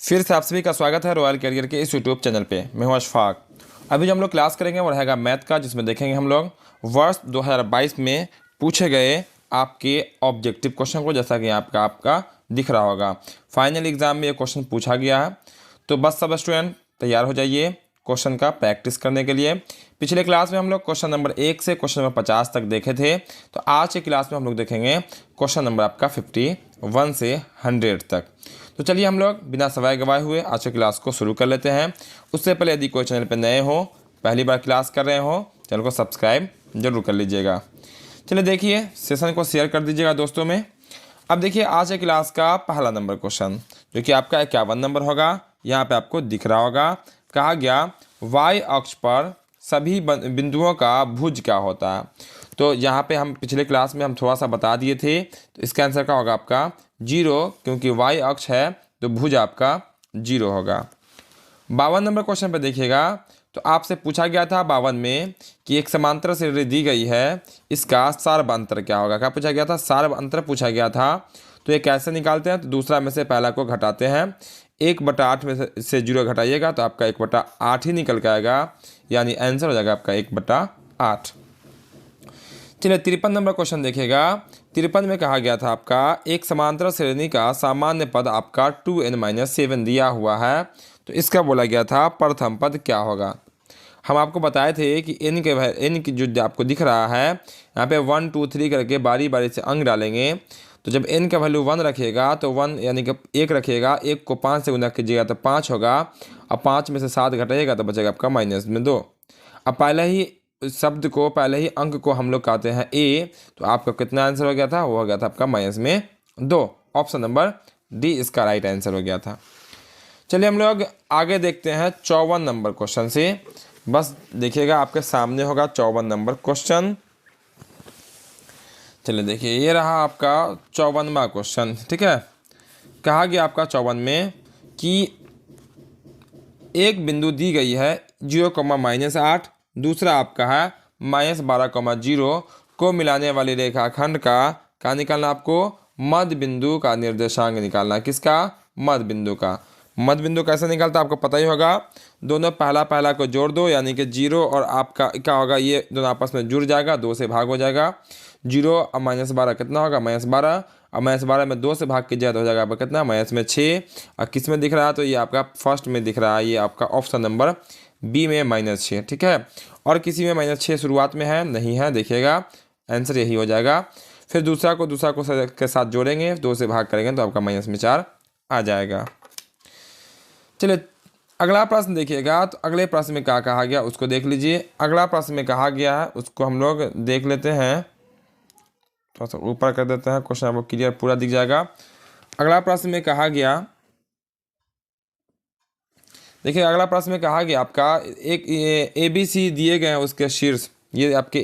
फिर से आप सभी का स्वागत है रॉयल कैरियर के इस यूट्यूब चैनल पे। मैं हूं अशफाक। अभी जो हम लोग क्लास करेंगे वो रहेगा मैथ का, जिसमें देखेंगे हम लोग वर्ष 2022 में पूछे गए आपके ऑब्जेक्टिव क्वेश्चन को, जैसा कि आपका दिख रहा होगा। फाइनल एग्जाम में ये क्वेश्चन पूछा गया है, तो बस सब स्टूडेंट तैयार हो जाइए क्वेश्चन का प्रैक्टिस करने के लिए। पिछले क्लास में हम लोग क्वेश्चन नंबर 1 से क्वेश्चन नंबर 50 तक देखे थे, तो आज के क्लास में हम लोग देखेंगे क्वेश्चन नंबर आपका 51 से 100 तक। तो चलिए हम लोग बिना समय गवाए हुए आज की क्लास को शुरू कर लेते हैं। उससे पहले यदि कोई चैनल पर नए हो, पहली बार क्लास कर रहे हो, चैनल को सब्सक्राइब जरूर कर लीजिएगा। चलिए देखिए, सेशन को शेयर कर दीजिएगा दोस्तों में। अब देखिए आज के क्लास का पहला नंबर क्वेश्चन, जो कि आपका 51 नंबर होगा, यहाँ पे आपको दिख रहा होगा। कहा गया वाई अक्ष पर सभी बिंदुओं का भुज क्या होता है। तो यहाँ पे हम पिछले क्लास में हम थोड़ा सा बता दिए थे, तो इसका आंसर क्या होगा आपका 0, क्योंकि वाई अक्ष है तो भुज आपका 0 होगा। 52 नंबर क्वेश्चन पे देखिएगा, तो आपसे पूछा गया था 52 में कि एक समांतर श्रेणी दी गई है, इसका सार्व अंतर क्या होगा। क्या पूछा गया था? सार्व अंतर पूछा गया था। तो ये कैसे निकालते हैं? तो दूसरा में से पहला को घटाते हैं। 1/8 में से 0 घटाइएगा तो आपका 1/8 ही निकल के आएगा, यानी आंसर हो जाएगा आपका 1/8। चलिए 53 नंबर क्वेश्चन देखिएगा। 53 में कहा गया था आपका एक समांतर श्रेणी का सामान्य पद आपका 2n-7 दिया हुआ है, तो इसका बोला गया था प्रथम पद क्या होगा। हम आपको बताए थे कि n की जो आपको दिख रहा है यहाँ पे 1 2 3 करके बारी बारी से अंक डालेंगे। तो जब n का वैल्यू 1 रखिएगा तो 1 यानी कि 1 रखिएगा, 1 को 5 से गुना कीजिएगा तो 5 होगा। अब 5 में से 7 घटाइएगा तो बचेगा आपका -2। अब पहले ही शब्द को, पहले ही अंक को हम लोग कहते हैं a, तो आपका कितना आंसर हो गया था? वो हो गया था आपका -2। ऑप्शन नंबर डी इसका राइट आंसर हो गया था। चलिए हम लोग आगे देखते हैं 54 नंबर क्वेश्चन से। बस देखिएगा आपके सामने होगा 54 नंबर क्वेश्चन। चलिए देखिए, ये रहा आपका 54वां क्वेश्चन। ठीक है, कहा गया आपका 54 में कि एक बिंदु दी गई है 0,-8, दूसरा आपका है -12,0 को मिलाने वाली रेखाखंड का निकालना। आपको मध्य बिंदु का निर्देशांक निकालना। किसका? मध्य बिंदु का। मध्य बिंदु कैसे निकलता है आपको पता ही होगा। दोनों पहला को जोड़ दो, यानी कि 0 और आपका क्या होगा, ये दोनों आपस में जुड़ जाएगा, 2 से भाग हो जाएगा। 0 और -12 कितना होगा? -12। अब -12 में 2 से भाग कीजिए तो हो जाएगा आपका कितना? -6। और किस में दिख रहा है? तो ये आपका फर्स्ट में दिख रहा है, ये आपका ऑप्शन नंबर बी में -6। ठीक है, और किसी में -6 शुरुआत में है नहीं है, देखिएगा आंसर यही हो जाएगा। फिर दूसरा को के साथ जोड़ेंगे, 2 से भाग करेंगे तो आपका -4 आ जाएगा। चलिए अगला प्रश्न देखिएगा। तो अगले प्रश्न में क्या कहा गया उसको देख लीजिए। अगला प्रश्न में कहा गया है, उसको हम लोग देख लेते हैं। थोड़ा सा ऊपर कर देते हैं, क्वेश्चन आपको क्लियर पूरा दिख जाएगा। अगला प्रश्न में कहा गया, देखिए अगला प्रश्न में कहा गया आपका एक ABC दिए गए हैं, उसके शीर्ष ये आपके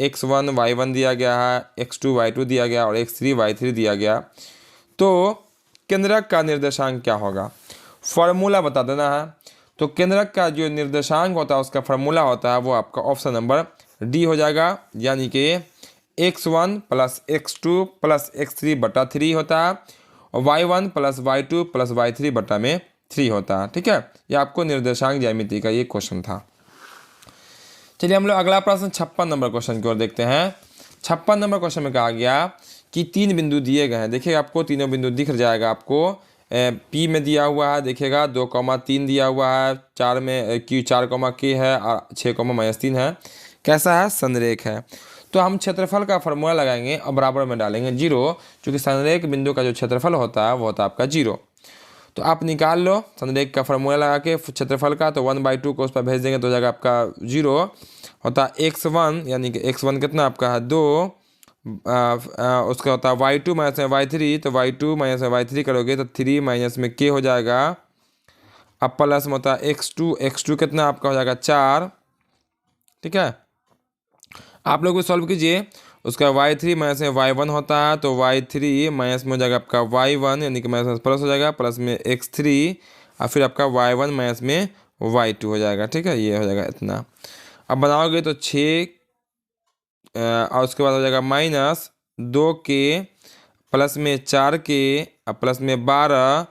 x1 y1 दिया गया है, x2 y2 दिया गया और x3 y3 दिया गया। तो केंद्रक का निर्देशांक क्या होगा? फॉर्मूला बता देना है। तो केंद्रक का जो निर्देशांक होता है उसका फॉर्मूला होता है वो आपका ऑप्शन नंबर डी हो जाएगा, यानी कि x1 + x2 + x3 बटा 3 होता है, और y1 + y2 + y3 बटा में 3 होता है। ठीक है, ये आपको निर्देशांक ज्यामिति का ये क्वेश्चन था। चलिए हम लोग अगला प्रश्न 56 नंबर क्वेश्चन की ओर देखते हैं। 56 नंबर क्वेश्चन में कहा गया कि 3 बिंदु दिए गए हैं। देखिए आपको तीनों बिंदु दिख जाएगा। आपको P में दिया हुआ है, देखिएगा 2,3 दिया हुआ है, 4 में Q 4,K है और 6,-3 है। कैसा है? संरेख है। तो हम क्षेत्रफल का फॉर्मूला लगाएंगे और बराबर में डालेंगे 0, क्योंकि संरेख बिंदु का जो क्षेत्रफल होता है वो होता है आपका 0। तो आप निकाल लो संरेख का फॉर्मूला लगा के क्षेत्रफल का, तो 1/2 को उस पर भेज देंगे तो हो जाएगा आपका 0 होता है x1, यानी कि x1 कितना आपका है 2, उसका होता है y2 - y3, तो y2 - y3 करोगे तो 3 - k हो जाएगा। अब प्लस में होता है x2 कितना आपका हो जाएगा 4। ठीक है, आप लोग को सॉल्व कीजिए। उसका y3 - y1 होता है, तो y3 माइनस में हो जाएगा आपका y1, यानी कि माइनस प्लस हो जाएगा, प्लस में x3 और फिर आपका y1 माइनस में y2 हो जाएगा। ठीक है, ये हो जाएगा इतना। अब बनाओगे तो 6 और उसके बाद हो जाएगा -2k प्लस में 4k और प्लस में 12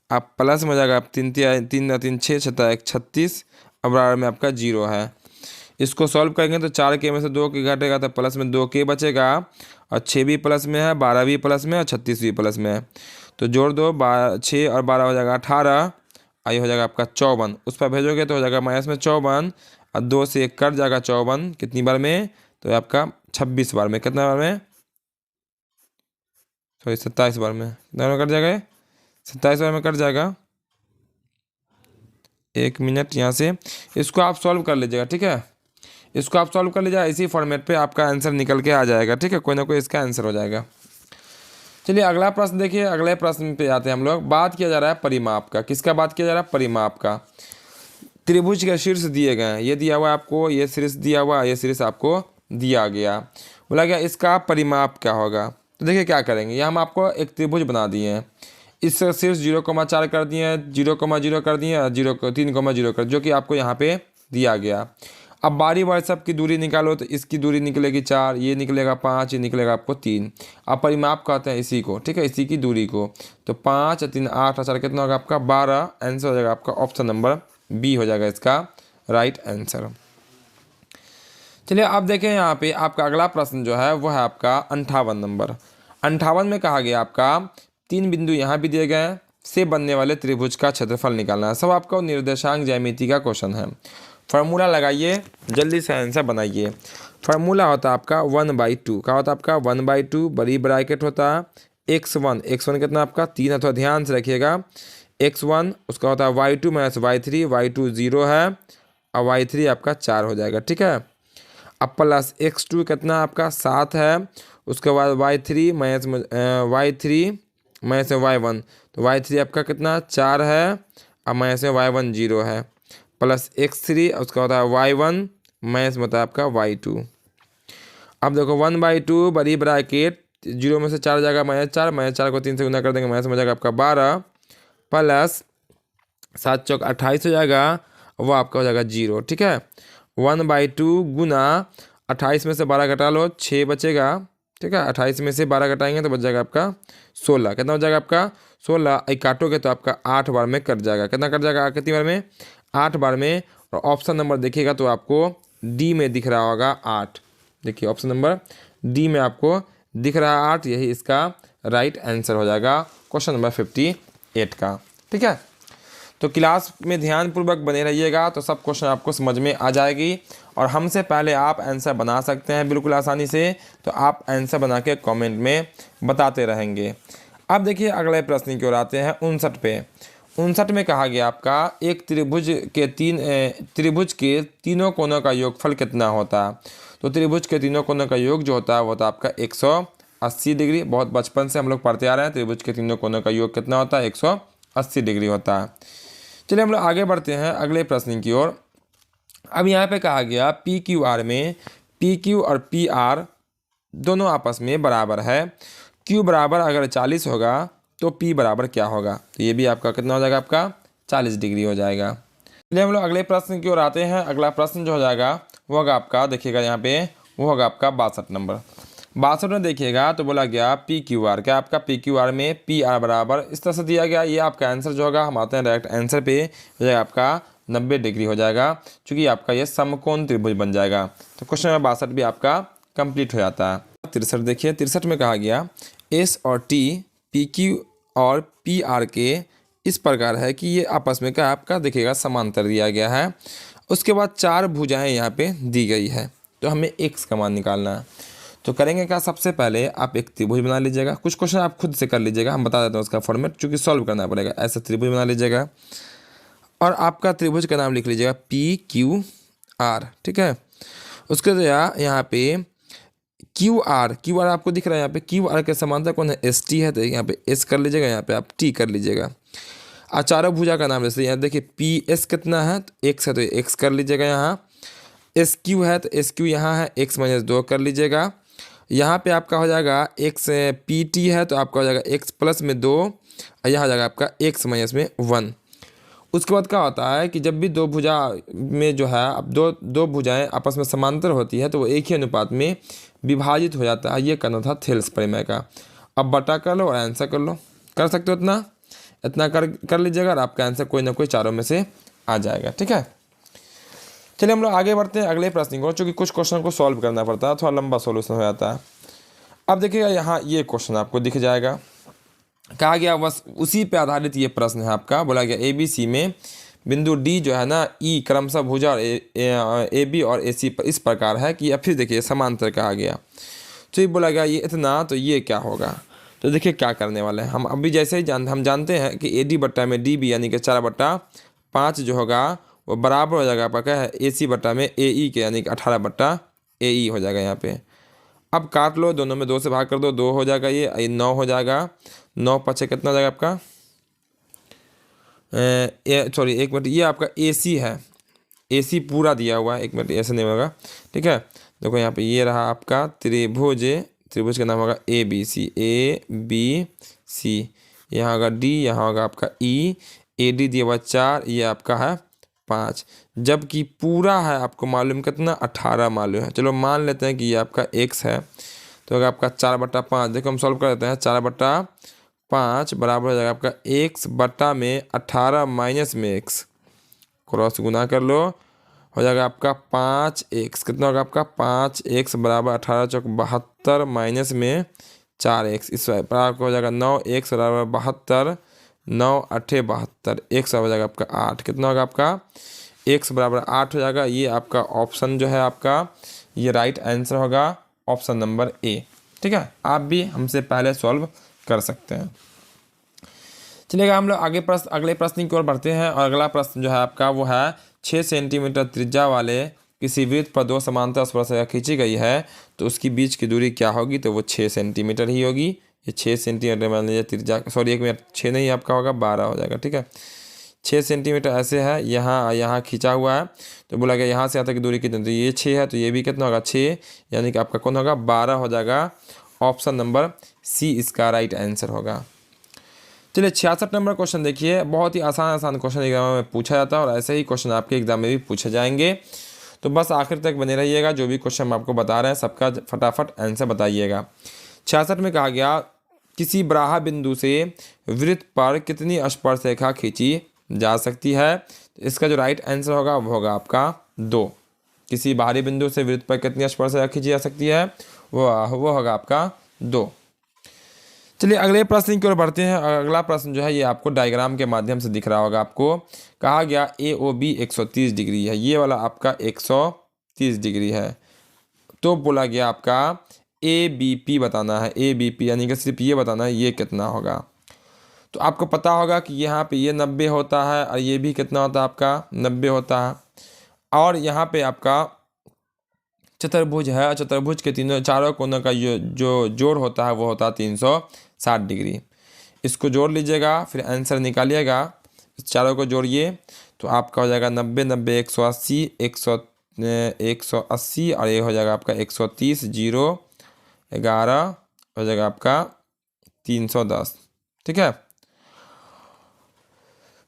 आप प्लस में हो जाएगा, आप 3 6 छता 1 36 और बराबर में आपका 0 है। इसको सॉल्व करेंगे तो 4 के में से 2 के घटेगा तो प्लस में 2 के बचेगा और 6 भी प्लस में है, 12 भी प्लस में है और 36 भी प्लस में है। तो जोड़ दो, 6 और 12 हो जाएगा 18, आई हो जाएगा आपका 54। उस पर भेजोगे तो हो जाएगा माइनस में 54 और 2 से 1 कट जाएगा 54, कितनी बार में, तो आपका 26 बार में, कितना बार में, सॉरी 27 बार में, कितना बार में कट जाएगा, 27 बार में कट जाएगा। 1 मिनट यहाँ से इसको आप सॉल्व कर लीजिएगा, ठीक है। इसको आप सॉल्व कर लीजिएगा, इसी फॉर्मेट पे आपका आंसर निकल के आ जाएगा, ठीक है। कोई ना कोई इसका आंसर हो जाएगा। चलिए अगला प्रश्न देखिए, अगले प्रश्न पे आते हैं हम लोग। बात किया जा रहा है परिमाप का। किसका बात किया जा रहा है, परिमाप का। त्रिभुज के शीर्ष दिए गए हैं, ये दिया हुआ है आपको, ये शीर्ष दिया हुआ, ये शीर्ष आपको दिया गया। बोला गया इसका परिमाप क्या होगा। तो देखिए क्या करेंगे, ये हम आपको एक त्रिभुज बना दिए हैं, इस शीर्ष 0,4 कर दिए हैं, 0,0 कर दिए हैं, 3,0 कर, जो कि आपको यहाँ पे दिया गया। अब बारी बारी सबकी दूरी निकालो तो इसकी दूरी निकलेगी 4, ये निकलेगा 5, ये निकलेगा आपको 3। अब परिमाप कहते हैं इसी को, ठीक है, इसी की दूरी को। तो 5 3 8 4 कितना होगा आपका 12। आंसर हो जाएगा आपका ऑप्शन नंबर बी हो जाएगा इसका राइट आंसर। चलिए अब देखें यहाँ पे आपका अगला प्रश्न जो है वो है आपका 58 नंबर। 58 में कहा गया आपका 3 बिंदु यहाँ भी दिए गए हैं, से बनने वाले त्रिभुज का क्षेत्रफल निकालना है। सब आपका निर्देशांक ज्यामिति का क्वेश्चन है। फार्मूला लगाइए, जल्दी से आंसर बनाइए। फार्मूला होता है आपका 1/2, क्या होता है आपका 1/2, बड़ी ब्रैकेट होता है x1 कितना आपका 3 है, थोड़ा ध्यान से रखिएगा। x1 उसका होता है y2 माइनस y3, y2 0 है और y3 आपका 4 हो जाएगा, ठीक है। अब प्लस x2 कितना आपका 7 है, उसके बाद y3 माइनस y1, तो y3 आपका कितना 4 है और माइनस में y1 0 है, प्लस x3 उसका होता है y1 माइनस में होता है आपका y2। अब देखो 1/2 बड़ी ब्रैकेट 0 में से 4 जाएगा -4 को 3 से गुना कर देंगे, माइनस में जाएगा आपका 12 प्लस 7 चौक 28 हो जाएगा, वो आपका हो जाएगा 0, ठीक है। 1/2 गुना 28 में से 12 घटा लो 6 बचेगा, ठीक है। 28 में से 12 घटाएंगे तो बच जाएगा आपका 16, कितना हो जाएगा आपका 16। काटोगे तो आपका 8 बार में कट जाएगा, कितना कट जाएगा कितनी बार में 8 बार में। और ऑप्शन नंबर देखिएगा तो आपको डी में दिख रहा होगा 8, देखिए ऑप्शन नंबर डी में आपको दिख रहा है 8, यही इसका राइट आंसर हो जाएगा क्वेश्चन नंबर 58 का, ठीक है। तो क्लास में ध्यानपूर्वक बने रहिएगा तो सब क्वेश्चन आपको समझ में आ जाएगी और हमसे पहले आप आंसर बना सकते हैं बिल्कुल आसानी से। तो आप आंसर बना के कमेंट में बताते रहेंगे। अब देखिए अगले प्रश्न की ओर आते हैं 59 पे। 59 में कहा गया आपका एक त्रिभुज के तीनों कोनों का योगफल कितना होता है। तो त्रिभुज के तीनों कोनों का योग जो होता है वो होता है आपका 180 डिग्री। बहुत बचपन से हम लोग पढ़ते आ रहे हैं, त्रिभुज के तीनों कोनों का योग कितना होता है 180 डिग्री होता है। चलिए हम लोग आगे बढ़ते हैं अगले प्रश्न की ओर। अब यहाँ पे कहा गया PQR में PQ और PR दोनों आपस में बराबर है। Q बराबर अगर 40 होगा तो P बराबर क्या होगा, तो ये भी आपका कितना हो जाएगा आपका 40 डिग्री हो जाएगा। चलिए हम लोग अगले प्रश्न की ओर आते हैं। अगला प्रश्न जो हो जाएगा वो होगा आपका, देखिएगा यहाँ पे वो होगा आपका 62 नंबर। 62 में देखिएगा तो बोला गया PQR, क्या आपका PQR में PR बराबर इस तरह से दिया गया। ये आपका आंसर जो होगा हम आते हैं डायरेक्ट आंसर पे, हो जाएगा आपका 90 डिग्री हो जाएगा, चूँकि आपका ये समकोण त्रिभुज बन जाएगा। तो क्वेश्चन नंबर 62 भी आपका कंप्लीट हो जाता है। 63 देखिए, 63 में कहा गया S और T PQ और PR के इस प्रकार है कि ये आपस में क्या आपका देखिएगा समांतर दिया गया है। उसके बाद 4 भुजाएं यहाँ पे दी गई है, तो हमें x का मान निकालना है। तो करेंगे क्या, सबसे पहले आप एक त्रिभुज बना लीजिएगा। कुछ क्वेश्चन आप खुद से कर लीजिएगा, हम बता देते हैं उसका फॉर्मेट, चूँकि सॉल्व करना पड़ेगा। ऐसा त्रिभुज बना लीजिएगा और आपका त्रिभुज का नाम लिख लीजिएगा PQR, ठीक है। उसके बाद यहाँ पे QR आपको दिख रहा है, यहाँ पे QR के समांतर कौन है ST है, तो यहाँ पे S कर लीजिएगा, यहाँ पे आप T कर लीजिएगा। और चारों भुजा का नाम जैसे यहाँ देखिए PS कितना है तो x है, तो x कर लीजिएगा। यहाँ SQ है तो SQ यहाँ है, x - 2 कर लीजिएगा। यहाँ पे आपका हो जाएगा x PT है तो आपका हो जाएगा x + 2 और यहाँ हो जाएगा आपका x - 1। उसके बाद क्या होता है कि जब भी दो भुजा में जो है अब दो भुजाएं आपस में समांतर होती है तो वो एक ही अनुपात में विभाजित हो जाता है। ये करना था थेल्स प्रमेय का। अब बटा कर लो और आंसर कर लो, कर सकते हो इतना। इतना कर लीजिएगा और आपका आंसर कोई ना कोई चारों में से आ जाएगा। ठीक है, चलिए हम लोग आगे बढ़ते हैं अगले प्रश्न को। चूँकि कुछ क्वेश्चन को सॉल्व करना पड़ता है, थोड़ा लंबा सॉल्यूशन हो जाता है। अब देखिएगा यहाँ ये क्वेश्चन आपको दिख जाएगा, कहा गया बस उसी पे आधारित ये प्रश्न है आपका। बोला गया ABC में बिंदु D जो है ना E क्रमशः भुजा और AB और AC पर इस प्रकार है कि, या फिर देखिए समांतर कहा गया। तो ये बोला गया ये इतना, तो ये क्या होगा। तो देखिए क्या करने वाले हैं हम अभी, जैसे ही हम जानते हैं कि AD बट्टा में DB यानी कि 4/5 जो होगा वो बराबर हो जाएगा आपका क्या है AC बट्टा में AE के यानी कि 18/AE हो जाएगा यहाँ पे। अब काट लो, दोनों में 2 से भाग कर दो, 2 हो जाएगा, ये 9 हो जाएगा। 9 पचे कितना हो जाएगा आपका, सॉरी 1 मिनट, ये आपका AC है, AC पूरा दिया हुआ है, 1 मिनट ऐसे नहीं होगा। ठीक है, देखो यहाँ पे ये रहा आपका त्रिभुज, त्रिभुज का नाम होगा ABC, यहाँ होगा D, यहाँ होगा आपका E, AD दिया हुआ 4, ये आपका है 5, जबकि पूरा है आपको मालूम कितना 18 मालूम है। चलो मान लेते हैं कि ये आपका x है, तो अगर आपका 4/5, देखो हम सॉल्व कर देते हैं। 4/5 बराबर हो जाएगा आपका x बट्टा में 18 माइनस में x, क्रॉस गुना कर लो, हो जाएगा आपका 5x, कितना होगा आपका 5x बराबर 18 चौक 72 माइनस में 4x, इस पर आपको हो जाएगा 9x बराबर 72, 9 8 72, x हो जाएगा आपका 8, कितना होगा आपका x बराबर 8 हो जाएगा। ये आपका ऑप्शन जो है आपका ये राइट आंसर होगा, ऑप्शन नंबर A। ठीक है, आप भी हमसे पहले सॉल्व कर सकते हैं। चलिएगा हम लोग अगले प्रश्न की ओर बढ़ते हैं, और अगला प्रश्न जो है आपका वो है 6 सेंटीमीटर त्रिज्या वाले किसी वृत्त पर 2 समांतर स्पर्शरेखा खींची गई है, तो उसकी बीच की दूरी क्या होगी। तो वो 6 सेंटीमीटर ही होगी। ये 6 सेंटीमीटर मान लीजिए त्रिज्या, सॉरी 1 मिनट, 6 नहीं आपका होगा 12 हो जाएगा। ठीक है, 6 सेंटीमीटर ऐसे है, यहाँ खींचा हुआ है, तो बोला गया यहाँ से यहाँ तक की दूरी कितनी, तो ये 6 है, तो ये भी कितना होगा 6, यानी कि आपका कौन होगा 12 हो जाएगा। ऑप्शन नंबर C इसका राइट आंसर होगा। चलिए 66 नंबर क्वेश्चन देखिए, बहुत ही आसान क्वेश्चन एग्जाम में पूछा जाता है, और ऐसे ही क्वेश्चन आपके एग्जाम में भी पूछे जाएंगे। तो बस आखिर तक बने रहिएगा, जो भी क्वेश्चन हम आपको बता रहे हैं सबका फटाफट आंसर बताइएगा। 66 में कहा गया किसी बराहा बिंदु से वृत्त पर कितनी स्पर्शरेखा खींची जा सकती है। तो इसका जो राइट आंसर होगा वो होगा आपका 2। किसी बाहरी बिंदु से वृत्त पर कितनी स्पर्शरेखा खींची जा सकती है, वो होगा आपका 2। चलिए अगले प्रश्न की ओर बढ़ते हैं। अगला प्रश्न जो है ये आपको डायग्राम के माध्यम से दिख रहा होगा आपको। कहा गया AOB 130 डिग्री है, ये वाला आपका 130 डिग्री है। तो बोला गया आपका ABP बताना है, ABP यानी कि सिर्फ ये बताना है ये कितना होगा। तो आपको पता होगा कि यहाँ पे ये 90 होता है, और ये भी कितना होता है आपका 90 होता है। और यहाँ पे आपका चतुर्भुज है, चतुर्भुज के चारों कोनों का जो जोड़ होता है वो होता है 360 डिग्री। इसको जोड़ लीजिएगा, फिर आंसर निकालिएगा, इस चारों को जोड़िए तो आपका हो जाएगा 90 90 180 180, और ये हो जाएगा आपका 130 0 11 हो जाएगा आपका 310। ठीक है,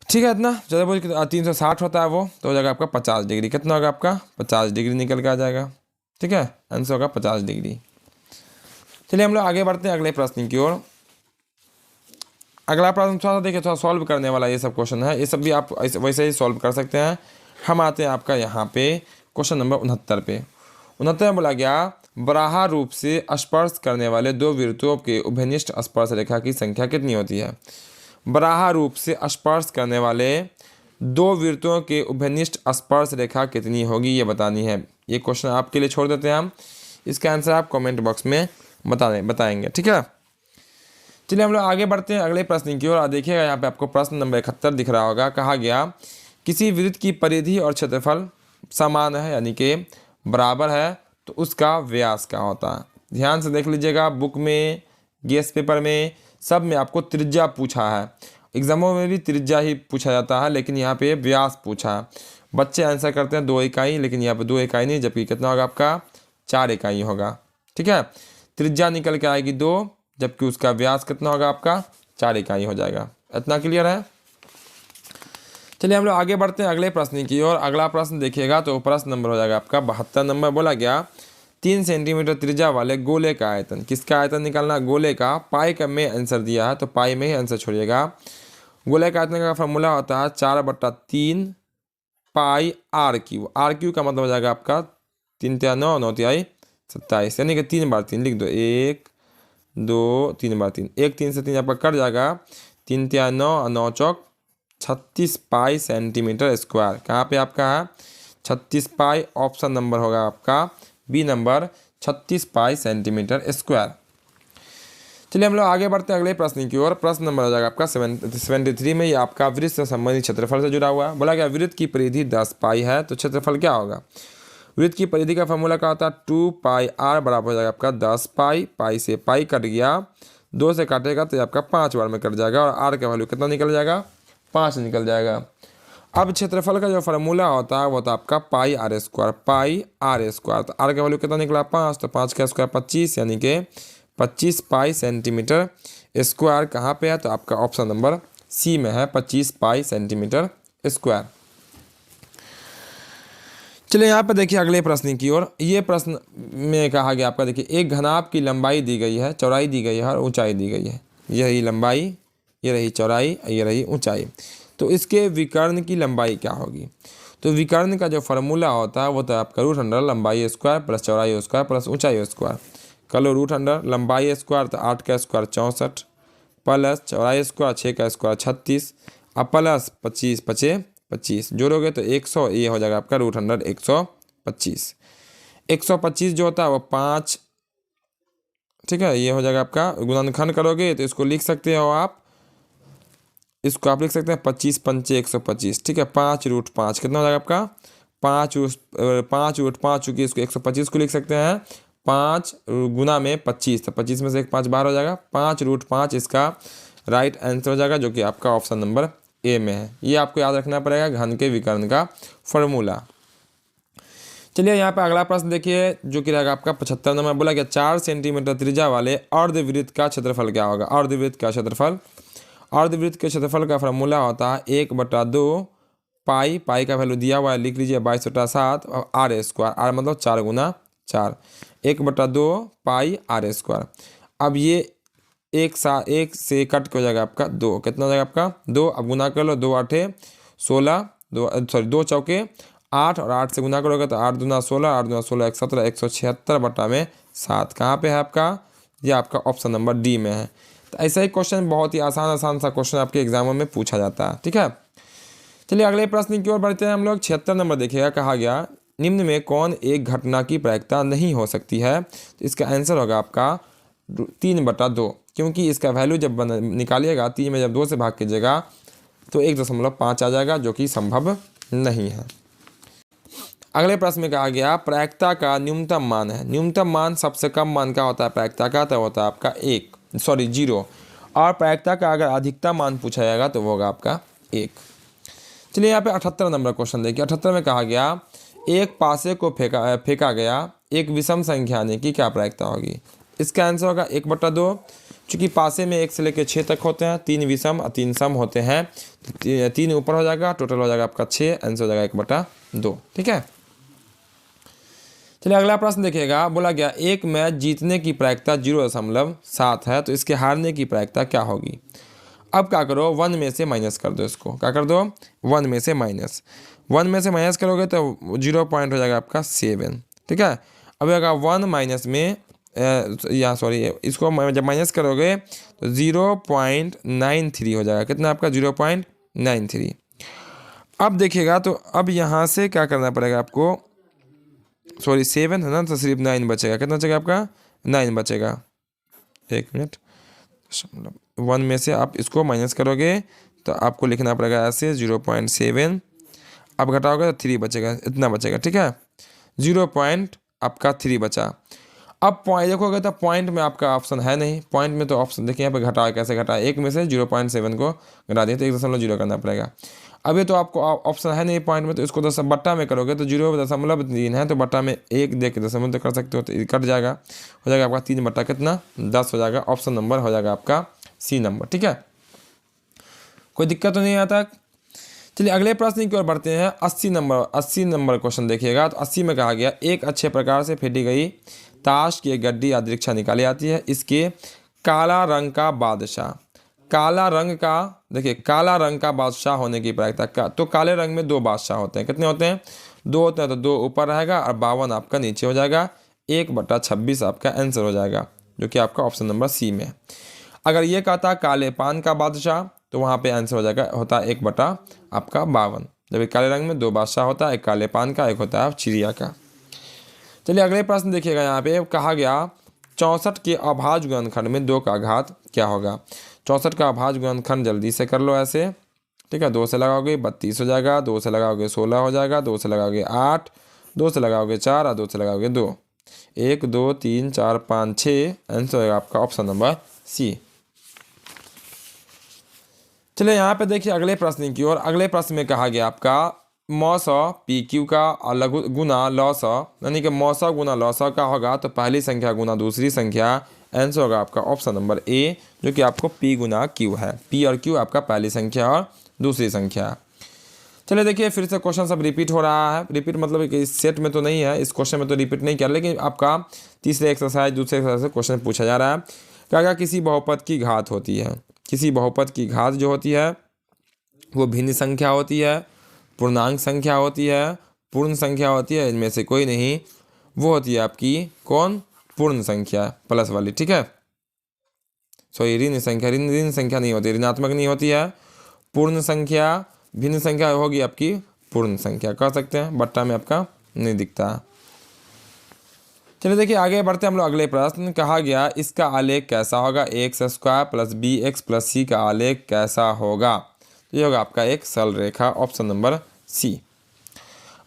ठीक है, इतना चतुर्भुज 360 होता है वो, तो हो जाएगा आपका 50 डिग्री। कितना होगा आपका 50 डिग्री निकल के आ जाएगा। ठीक है, आंसर होगा 50 डिग्री। चलिए हम लोग आगे बढ़ते हैं अगले प्रश्न की ओर। अगला प्रश्न थोड़ा सा देखिए, थोड़ा सॉल्व करने वाला ये सब क्वेश्चन है, ये सब भी आप वैसे ही सॉल्व कर सकते हैं। हम आते हैं आपका यहाँ पे क्वेश्चन नंबर 69 पे। 69 में बोला गया बराहा रूप से स्पर्श करने वाले 2 वृत्तों के उभयनिष्ठ स्पर्श रेखा की संख्या कितनी होती है। बराहा रूप से स्पर्श करने वाले 2 वृत्तों के उभयनिष्ठ स्पर्श रेखा कितनी होगी, ये बतानी है। ये क्वेश्चन आपके लिए छोड़ देते हैं हम, इसका आंसर आप कमेंट बॉक्स में बताएंगे। ठीक है, चलिए हम लोग आगे बढ़ते हैं अगले प्रश्न की ओर। देखिएगा यहाँ पे आपको प्रश्न नंबर 71 दिख रहा होगा। कहा गया किसी वृत्त की परिधि और क्षेत्रफल समान है, यानी कि बराबर है, तो उसका व्यास क्या होता है। ध्यान से देख लीजिएगा, बुक में, गेस्ट पेपर में, सब में आपको त्रिज्या पूछा है। एग्जामों में भी त्रिज्या ही पूछा जाता है, लेकिन यहाँ पे व्यास पूछा है। बच्चे आंसर करते हैं 2 इकाई, लेकिन यहाँ पे 2 इकाई नहीं, जबकि कितना होगा आपका 4 इकाई होगा। ठीक है, त्रिज्या निकल के आएगी 2, जबकि उसका व्यास कितना होगा आपका 4 इकाई हो जाएगा। इतना क्लियर है। चलिए हम लोग आगे बढ़ते हैं अगले प्रश्न की ओर। अगला प्रश्न देखिएगा तो प्रश्न नंबर हो जाएगा आपका 72 नंबर। बोला गया 3 सेंटीमीटर त्रिज्या वाले गोले का आयतन, किसका आयतन निकालना, गोले का। पाई का में आंसर दिया है, तो पाई में ही आंसर छोड़िएगा। गोले के आयतन का फॉर्मूला होता है 4/3 पाई RQ। RQ का मतलब हो जाएगा आपका 3 × 9 9 × 27, यानी कि 3 बार 3 लिख दो, 1 2 3 बार 3, 1 3 से 3 आपका कट जाएगा, 3 × 9 9 चौक 36 पाई सेंटीमीटर स्क्वायर। कहाँ पे आपका है 36 पाई, ऑप्शन नंबर होगा आपका B number 36 pi centimetre square. चलिए हम लोग आगे बढ़ते हैं अगले प्रश्न की ओर। प्रश्न नंबर हो जाएगा आपका 73 में। ये आपका वृत्त से संबंधित क्षेत्रफल से जुड़ा हुआ है। बोला गया वृत्त की परिधि 10 पाई है तो क्षेत्रफल क्या होगा। वृत्त की परिधि का फॉर्मूला क्या होता है 2 पाई r बराबर हो जाएगा आपका 10 पाई। पाई से पाई कट गया, 2 से काटेगा तो ये आपका 5 बार में कट जाएगा और r का वैल्यू कितना निकल जाएगा 5 निकल जाएगा। अब क्षेत्रफल का जो फार्मूला होता है वो होता है आपका पाई r स्क्वायर। पाई r स्क्वायर तो r का वैल्यू कितना निकला 5, तो 5 का स्क्वायर 25, यानी कि 25 पाई सेंटीमीटर स्क्वायर। कहाँ पे है तो आपका ऑप्शन नंबर सी में है 25 पाई सेंटीमीटर स्क्वायर। चलिए यहाँ पे देखिए अगले प्रश्न की ओर। ये प्रश्न में कहा गया आपका देखिए एक घनाभ की लंबाई दी गई है, चौड़ाई दी गई है और ऊंचाई दी गई है। ये रही लंबाई, ये रही चौड़ाई, ये रही ऊंचाई। तो इसके विकर्ण की लंबाई क्या होगी। तो विकर्ण का जो फार्मूला होता है वो तो आपका √अंडर लंबाई स्क्वायर प्लस चौड़ाई स्क्वायर प्लस ऊंचाई स्क्वायर। कर लो √अंडर लंबाई स्क्वायर तो 8 का स्क्वायर 64 प्लस चौड़ाई स्क्वायर 6 का स्क्वायर 36 अब प्लस 25 5 25 जोड़ोगे तो 100, ये हो जाएगा आपका √अंडर 125। 125 जो होता है वो 5, ठीक है, ये हो जाएगा आपका। गुणनखंड करोगे तो इसको लिख सकते हो आप, इसको आप लिख सकते हैं 25 पंचे 125, ठीक है। 5√5 कितना हो जाएगा आपका 5√5, चूँकि इसको 125 को लिख सकते हैं 5 गुना में 25, तो 25 में से 1 5 बाहर हो जाएगा। 5√5 इसका राइट आंसर हो जाएगा, जो कि आपका ऑप्शन नंबर ए में है। ये आपको याद रखना पड़ेगा घन के विकर्ण का फॉर्मूला। चलिए यहाँ पे अगला प्रश्न देखिए जो कि रहेगा आपका 75 नंबर। बोला गया 4 सेंटीमीटर त्रिज्या वाले अर्धवृत्त का क्षेत्रफल क्या होगा। अर्धवृत्त का क्षेत्रफल, अर्धवृत्त के क्षेत्रफल का फॉर्मूला होता है 1/2 पाई। पाई का वैल्यू दिया हुआ है, लिख लीजिए 22/7 और r स्क्वायर। r मतलब 4 × 4, 1/2 पाई r स्क्वायर। अब ये एक से कट के हो जाएगा आपका 2, कितना हो जाएगा आपका 2। अब गुना कर लो, 2 8 16, 2 चौके 8 और 8 से गुना करोगे तो 8 दूना 16, 8 दूना 16 17, 176/7। कहाँ पे है आपका, ये आपका ऑप्शन नंबर डी में है। तो ऐसा ही क्वेश्चन बहुत ही आसान सा क्वेश्चन आपके एग्जामों में पूछा जाता है, ठीक है। चलिए अगले प्रश्न की ओर बढ़ते हैं हम लोग। 76 नंबर देखिएगा, कहा गया निम्न में कौन एक घटना की प्रायिकता नहीं हो सकती है। तो इसका आंसर होगा आपका 3/2, क्योंकि इसका वैल्यू जब निकालिएगा 3 में जब 2 से भाग कीजिएगा तो 1.5 आ जाएगा, जो कि संभव नहीं है। अगले प्रश्न में कहा गया प्रायिकता का न्यूनतम मान है। न्यूनतम मान सबसे कम मान का होता है प्रायिकता का, तो होता है आपका 0। और प्रायिकता का अगर अधिकतम मान पूछा जाएगा तो वो होगा आपका 1। चलिए यहाँ पे 78 नंबर क्वेश्चन देखिए। 78 में कहा गया एक पासे को फेंका गया एक विषम संख्या आने की क्या प्रायिकता होगी। इसका आंसर होगा 1/2, चूँकि पासे में 1 से लेकर 6 तक होते हैं, 3 विषम और 3 सम होते हैं, तो 3 ऊपर हो जाएगा, टोटल हो जाएगा आपका 6, आंसर हो जाएगा 1/2, ठीक है। चलिए अगला प्रश्न देखिएगा। बोला गया एक मैच जीतने की प्रायिकता 0.7 है, तो इसके हारने की प्रायिकता क्या होगी। अब क्या करो 1 में से माइनस कर दो, इसको क्या कर दो 1 में से माइनस करोगे तो 0 पॉइंट हो जाएगा आपका 7, ठीक है। अब अगर 1 माइनस में इसको जब माइनस करोगे तो 0.93 हो जाएगा। कितना आपका 0.93। अब देखिएगा तो अब यहाँ से क्या करना पड़ेगा आपको, 7 है ना, तो सिर्फ 9 बचेगा। कितना बचेगा आपका 9 बचेगा। 1 मिनट, 1 में से आप इसको माइनस करोगे तो आपको लिखना पड़ेगा ऐसे 0.7, अब घटाओगे तो 3 बचेगा, इतना बचेगा, ठीक है। 0.3 बचा। अब पॉइंट देखोगे तो पॉइंट में आपका ऑप्शन है नहीं, पॉइंट में तो ऑप्शन देखिए यहाँ पे घटाओ, कैसे घटाए 1 में से 0.7 को घटा दिए तो 1.0 करना पड़ेगा। अभी तो आपको ऑप्शन है नहीं पॉइंट में, तो इसको 10 बट्टा में करोगे तो 0.3 है, तो बट्टा में 1 दे के दशमलव तो कर सकते हो, तो कट जाएगा, हो जाएगा आपका 3/10 हो जाएगा। ऑप्शन नंबर हो जाएगा आपका सी नंबर, ठीक है। कोई दिक्कत तो नहीं आता। चलिए अगले प्रश्न की ओर बढ़ते हैं। 80 नंबर क्वेश्चन देखिएगा। तो 80 में कहा गया एक अच्छे प्रकार से फेंटी गई ताश की एक गड्डी अदृक्षा निकाली आती है, इसके काला रंग का बादशाह काला रंग का, देखिए काला रंग का बादशाह होने की प्रायिकता तो काले रंग में 2 बादशाह होते हैं। कितने होते हैं? 2 होते हैं, तो 2 ऊपर रहेगा और 52 आपका नीचे हो जाएगा। 1/26 आपका आंसर हो जाएगा, जो कि आपका ऑप्शन नंबर सी में है। अगर ये कहता काले पान का बादशाह, तो वहाँ पे आंसर हो जाएगा, होता है 1/52। जब एक काले रंग में 2 बादशाह होता है, एक काले पान का, एक होता है चिड़िया का। चलिए अगले प्रश्न देखिएगा। यहाँ पे कहा गया 64 के अभाज्य गुणनखंड में 2 का घात क्या होगा। 64 का अभाज्य गुणनखंड जल्दी से कर लो ऐसे, ठीक है। 2 से लगाओगे 32 हो जाएगा, 2 से लगाओगे 16 हो जाएगा, 2 से लगाओगे 8, 2 से लगाओगे 4 और 2 से लगाओगे 2। 1 2 3 4 5 6, आंसर होगा आपका ऑप्शन नंबर सी। चलिए यहाँ पे देखिए अगले प्रश्न की ओर। अगले प्रश्न में कहा गया आपका मौसा पी क्यू का लघु गुना लौसा, यानी कि मौसा गुना लौसा का होगा तो पहली संख्या गुना दूसरी संख्या, आंसर होगा आपका ऑप्शन नंबर ए, जो कि आपको पी गुना क्यू है। पी और क्यू आपका पहली संख्या और दूसरी संख्या। चलिए देखिए फिर से क्वेश्चन सब रिपीट हो रहा है। रिपीट मतलब कि इस सेट में तो नहीं है, इस क्वेश्चन में तो रिपीट नहीं किया, लेकिन आपका तीसरे एक्सरसाइज दूसरे एक्सरसाइज से क्वेश्चन पूछा जा रहा है। क्या किसी बहुपद की घात होती है। किसी बहुपद की घात जो होती है वो भिन्न संख्या होती है, पूर्णांक संख्या होती है, पूर्ण संख्या होती है, इनमें से कोई नहीं। वो होती है आपकी कौन? पूर्ण संख्या प्लस वाली, ठीक है। सॉरी ऋण संख्या, ऋण संख्या नहीं होती, ऋणात्मक नहीं होती है। पूर्ण संख्या, भिन्न संख्या होगी आपकी पूर्ण संख्या, कह सकते हैं, बट्टा में आपका नहीं दिखता। चलिए देखिए आगे बढ़ते हैं हम लोग अगले प्रश्न। कहा गया इसका आलेख कैसा होगा। x² plus bx plus c का आलेख कैसा होगा। तो ये होगा आपका एक सरल रेखा, ऑप्शन नंबर सी।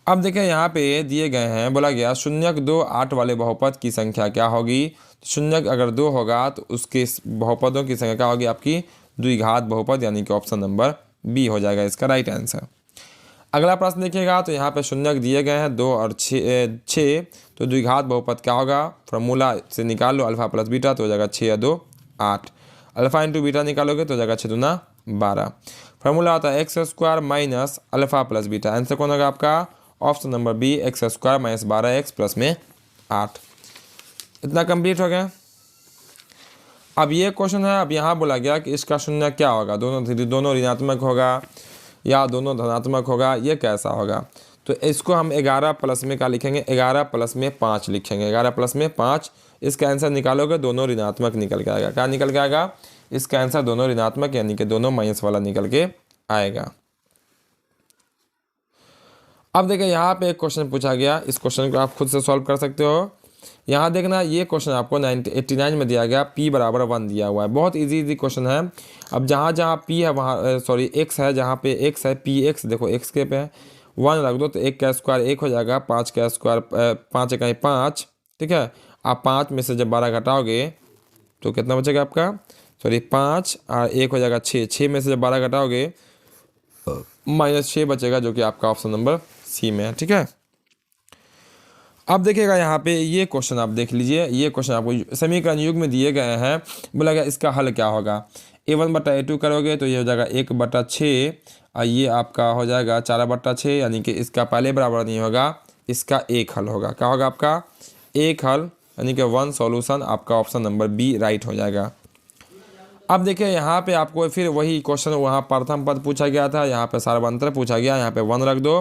अब देखिए यहाँ पे दिए गए हैं, बोला गया शून्यक 2 8 वाले बहुपद की संख्या क्या होगी। शून्यक अगर 2 होगा तो उसके बहुपदों की संख्या क्या होगी आपकी द्विघात बहुपद, यानी कि ऑप्शन नंबर बी हो जाएगा इसका राइट आंसर। अगला प्रश्न देखिएगा तो यहाँ पे शून्यक दिए गए हैं 2 और 6, तो द्विघात बहुपद क्या होगा। फॉर्मूला से निकाल लो अल्फा प्लस बीटा, तो हो जाएगा 6 या 2 8। अल्फा इंटू बीटा निकालोगे तो हो जाएगा 6 दूना 12। फॉर्मूला होता है x² minus alpha plus beta, answer कौन होगा आपका option number B, x² minus 12x plus में 8। इतना कंप्लीट हो गया। अब ये क्वेश्चन है, अब यहाँ बोला गया कि इसका शून्य क्या होगा। दोनों ऋणात्मक होगा या दोनों धनात्मक होगा, ये कैसा होगा। तो इसको हम 11 प्लस में क्या लिखेंगे, 11 प्लस में 5 लिखेंगे। 11 प्लस में 5, इसका आंसर निकालोगे दोनों ऋणात्मक निकल के आएगा। क्या निकल के आएगा? इसका आंसर दोनों ऋणात्मक यानी कि दोनों माइनस वाला निकल के आएगा। अब देखिए यहाँ पे एक क्वेश्चन पूछा गया, इस क्वेश्चन को आप खुद से सॉल्व कर सकते हो। यहाँ देखना ये क्वेश्चन आपको 89 में दिया गया, p बराबर 1 दिया हुआ है। बहुत इजी क्वेश्चन है। अब जहाँ जहाँ p है वहाँ सॉरी x है, जहाँ पे x है px, देखो x के पे है 1 रख दो तो 1 का स्क्वायर 1 हो जाएगा, 5 का स्क्वायर 5 इकाई 5, ठीक है। आप 5 में से जब 12 घटाओगे तो कितना बचेगा आपका, सॉरी 5 और 1 हो जाएगा 6, 6 में से जब 12 घटाओगे -6 बचेगा, जो कि आपका ऑप्शन नंबर सी में है, ठीक है। अब देखिएगा यहाँ पे ये क्वेश्चन आप देख लीजिए। ये क्वेश्चन आपको समीकरण युग में दिए गए हैं, बोला गया इसका हल क्या होगा। a1/a2 करोगे तो ये हो जाएगा 1/6 और ये आपका हो जाएगा 4/6, यानी कि इसका पहले बराबर नहीं होगा, इसका एक हल होगा। क्या होगा आपका एक हल, यानी कि 1 सॉल्यूशन, आपका ऑप्शन नंबर बी राइट हो जाएगा। अब देखिए यहाँ पे आपको फिर वही क्वेश्चन, वहाँ प्रथम पद पूछा गया था, यहाँ पे सार्वंतर पूछा गया। यहाँ पे 1 रख दो,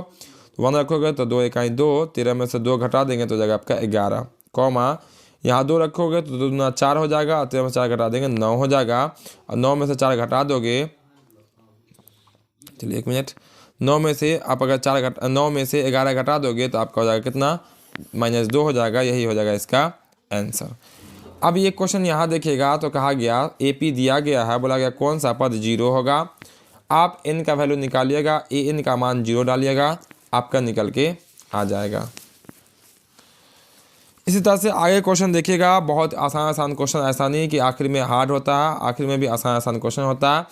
1 रखोगे तो 2 इकाई 2, 13 में से 2 घटा देंगे तो हो जाएगा आपका 11, कॉमा यहाँ 2 रखोगे तो 2 दूना 4 हो जाएगा, 13 में से 4 घटा देंगे 9 हो जाएगा, और 9 में से 4 घटा दोगे, चलिए 1 मिनट, 9 में से आप अगर 9 में से 11 घटा दोगे तो आपका हो जाएगा कितना, -2 हो जाएगा। यही हो जाएगा इसका आंसर। अब ये क्वेश्चन यहाँ देखिएगा तो कहा गया AP दिया गया है, बोला गया कौन सा पद 0 होगा। आप n का वैल्यू निकालिएगा, an का मान 0 डालिएगा, आपका निकल के आ जाएगा। इसी तरह से आगे क्वेश्चन देखिएगा, बहुत आसान क्वेश्चन, ऐसा नहीं कि आखिर में हार्ड होता है, आखिर में भी आसान क्वेश्चन होता है।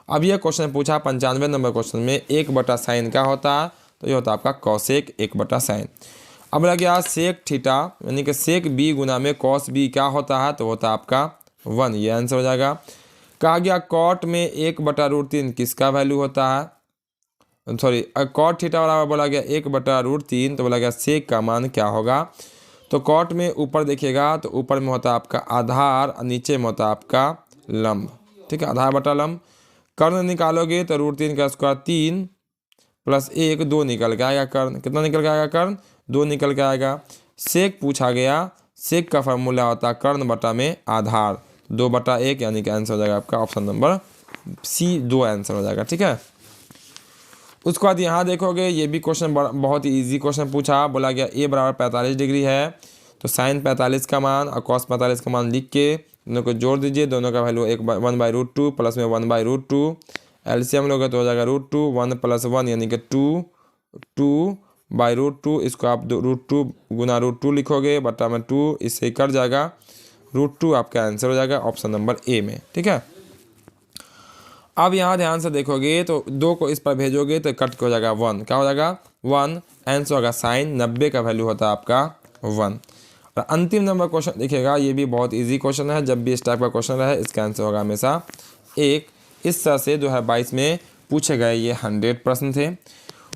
अब ये क्वेश्चन पूछा 95 नंबर क्वेश्चन में 1/sin क्या होता है, तो ये होता है आपका कॉसेक 1/sin। अब लग गया सेक थीटा, यानी कि सेक बी गुना में कॉस बी क्या होता है, तो होता है आपका 1, ये आंसर हो जाएगा। कहा गया कॉट में 1/√3 किसका वैल्यू होता है, सॉरी कॉट थीटा वाला बोला गया 1/√3, तो बोला गया सेक का मान क्या होगा। तो कॉट में ऊपर देखिएगा तो ऊपर में होता है आपका आधार और नीचे में होता है आपका लंब, ठीक है, आधार बटा लंब। कर्ण निकालोगे तो √3 का स्क्वायर 3 + 1 2 निकल के आएगा। कर्ण कितना निकल के आएगा? कर्ण 2 निकल के आएगा। सेक पूछा गया, सेक का फार्मूला होता है कर्ण बटा में आधार, 2/1, यानी कि आंसर हो जाएगा आपका ऑप्शन नंबर सी, 2 आंसर हो जाएगा। ठीक है, उसके बाद यहाँ देखोगे ये भी क्वेश्चन बहुत ही ईजी क्वेश्चन पूछा। बोला गया a = 45 डिग्री है, तो साइन 45 का मान और कॉस 45 का मान लिख के दोनों को जोड़ दीजिए। दोनों का वैल्यू 1/√2 प्लस में 1/√2, एलसीएम लोगे तो हो जाएगा √2, 1 + 1 यानी कि 2/√2। इसको आप √2 गुना √2 लिखोगे बटा में 2, इससे कट जाएगा, √2 आपका आंसर हो जाएगा ऑप्शन नंबर ए में। ठीक है, अब यहाँ ध्यान से देखोगे तो 2 को इस पर भेजोगे तो कट हो जाएगा 1, क्या हो जाएगा? 1, आंसर होगा साइन 90 का वैल्यू होता है आपका 1। और अंतिम नंबर क्वेश्चन देखिएगा, ये भी बहुत इजी क्वेश्चन है। जब भी इस टाइप का क्वेश्चन रहे इसका आंसर होगा हमेशा 1। इस तरह से 2022 में पूछे गए ये 100 प्रश्न थे।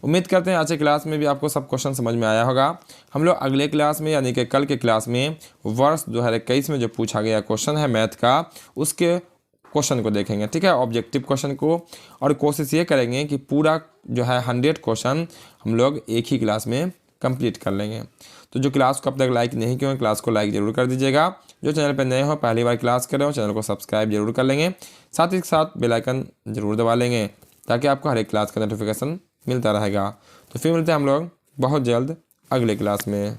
उम्मीद करते हैं आज के क्लास में भी आपको सब क्वेश्चन समझ में आया होगा। हम लोग अगले क्लास में यानी कि कल के क्लास में वर्ष 2021 में जो पूछा गया क्वेश्चन है मैथ का, उसके क्वेश्चन को देखेंगे। ठीक है, ऑब्जेक्टिव क्वेश्चन को, और कोशिश ये करेंगे कि पूरा जो है 100 क्वेश्चन हम लोग एक ही क्लास में कंप्लीट कर लेंगे। तो जो क्लास को अब तक लाइक नहीं किए हैं, क्लास को लाइक जरूर कर दीजिएगा। जो चैनल पर नए हो, पहली बार क्लास कर रहे हो, चैनल को सब्सक्राइब जरूर कर लेंगे। साथ ही साथ बेल आइकन जरूर दबा लेंगे ताकि आपको हर एक क्लास का नोटिफिकेशन मिलता रहेगा। तो फिर मिलते हैं हम लोग बहुत जल्द अगले क्लास में।